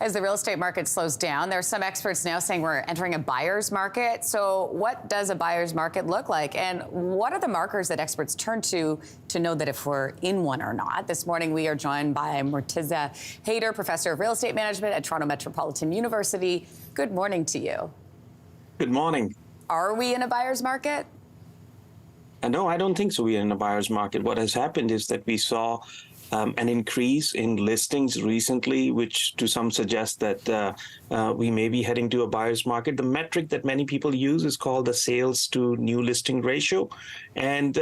As the real estate market slows down, there are some experts now saying we're entering a buyer's market. So what does a buyer's market look like? And what are the markers that experts turn to know that if we're in one or not? This morning, we are joined by Mortiza Haider, professor of real estate management at Toronto Metropolitan University. Good morning to you. Good morning. Are we in a buyer's market? No, I don't think so. We are in a buyer's market. What has happened is that we saw an increase in listings recently, which to some suggests that we may be heading to a buyer's market. The metric that many people use is called the sales to new listing ratio. And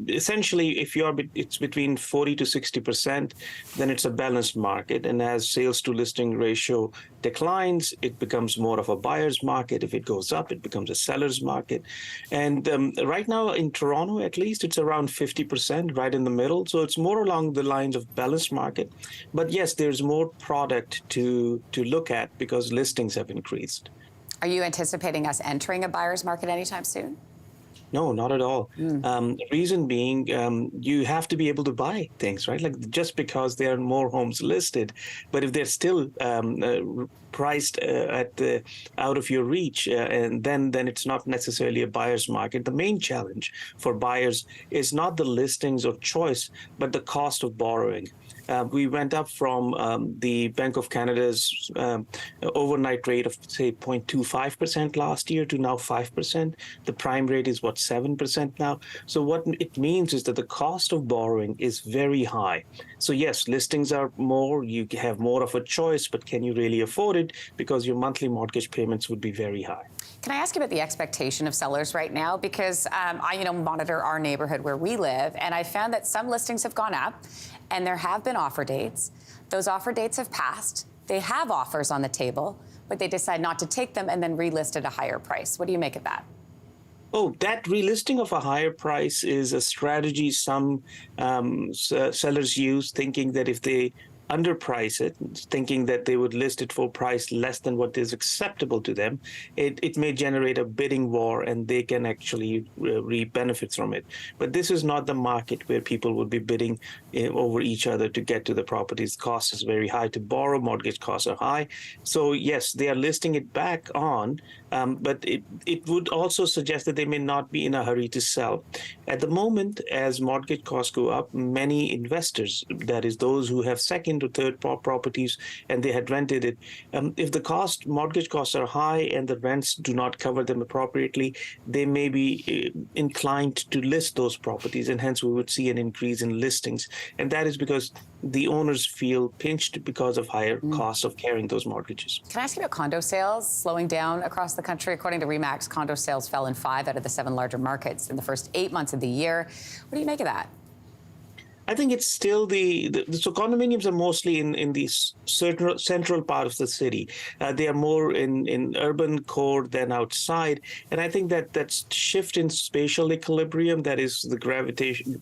essentially, if it's between 40 to 60%, then it's a balanced market. And as sales to listing ratio declines, it becomes more of a buyer's market. If it goes up, it becomes a seller's market. And right now in Toronto, at least, it's around 50%, right in the middle. So it's more along the lines of balanced market. But yes, there's more product to look at because listings have increased. Are you anticipating us entering a buyer's market anytime soon? No, not at all. The reason being, you have to be able to buy things, right? Like just because there are more homes listed, but if they're still priced out of your reach, and then it's not necessarily a buyer's market. The main challenge for buyers is not the listings or choice, but the cost of borrowing. We went up from the Bank of Canada's overnight rate of, say, 0.25% last year to now 5%. The prime rate is, 7% now? So what it means is that the cost of borrowing is very high. So yes, listings are more, you have more of a choice, but can you really afford it? Because your monthly mortgage payments would be very high. Can I ask you about the expectation of sellers right now? Because I monitor our neighborhood where we live, and I found that some listings have gone up, and there have been offer dates. Those offer dates have passed. They have offers on the table, but they decide not to take them and then relist at a higher price. What do you make of that? Oh, that relisting of a higher price is a strategy some sellers use, thinking that if they underprice it, thinking that they would list it for a price less than what is acceptable to them, it may generate a bidding war and they can actually reap benefits from it. But this is not the market where people would be bidding over each other to get to the properties. Cost is very high to borrow, mortgage costs are high. So yes, they are listing it back on, but it would also suggest that they may not be in a hurry to sell. At the moment, as mortgage costs go up, many investors, that is those who have second to third properties and they had rented it, if the mortgage costs are high and the rents do not cover them appropriately, they may be inclined to list those properties, and hence we would see an increase in listings. And that is because the owners feel pinched because of higher costs of carrying those mortgages. Can I ask you about condo sales slowing down across the country? According to RE/MAX, condo sales fell in 5 out of the 7 larger markets in the first 8 months of the year. What do you make of that? I think it's still so condominiums are mostly in the central part of the city. They are more in urban core than outside. And I think that shift in spatial equilibrium, that is the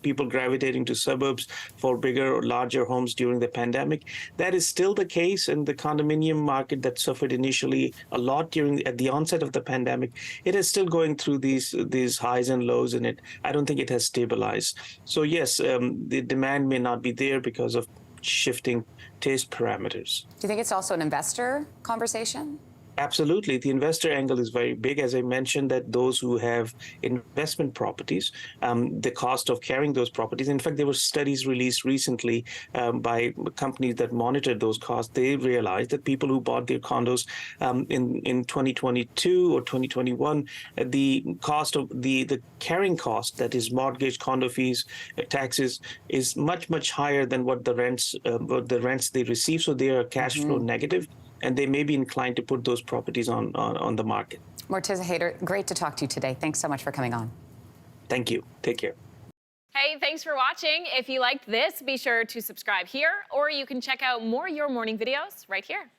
people gravitating to suburbs for bigger or larger homes during the pandemic, that is still the case. And the condominium market that suffered initially a lot at the onset of the pandemic, it is still going through these highs and lows in it. I don't think it has stabilized. So yes, the demand may not be there because of shifting taste parameters. Do you think it's also an investor conversation? Absolutely. The investor angle is very big. As I mentioned, that those who have investment properties, the cost of carrying those properties. In fact, there were studies released recently by companies that monitored those costs. They realized that people who bought their condos in 2022 or 2021, the cost of the carrying cost, that is mortgage, condo fees, taxes, is much higher than what the rents they receive. So they are cash flow negative, and they may be inclined to put those properties on the market. Mortiza Haider, great to talk to you today. Thanks so much for coming on. Thank you. Take care. Hey, thanks for watching. If you liked this, be sure to subscribe here, or you can check out more Your Morning videos right here.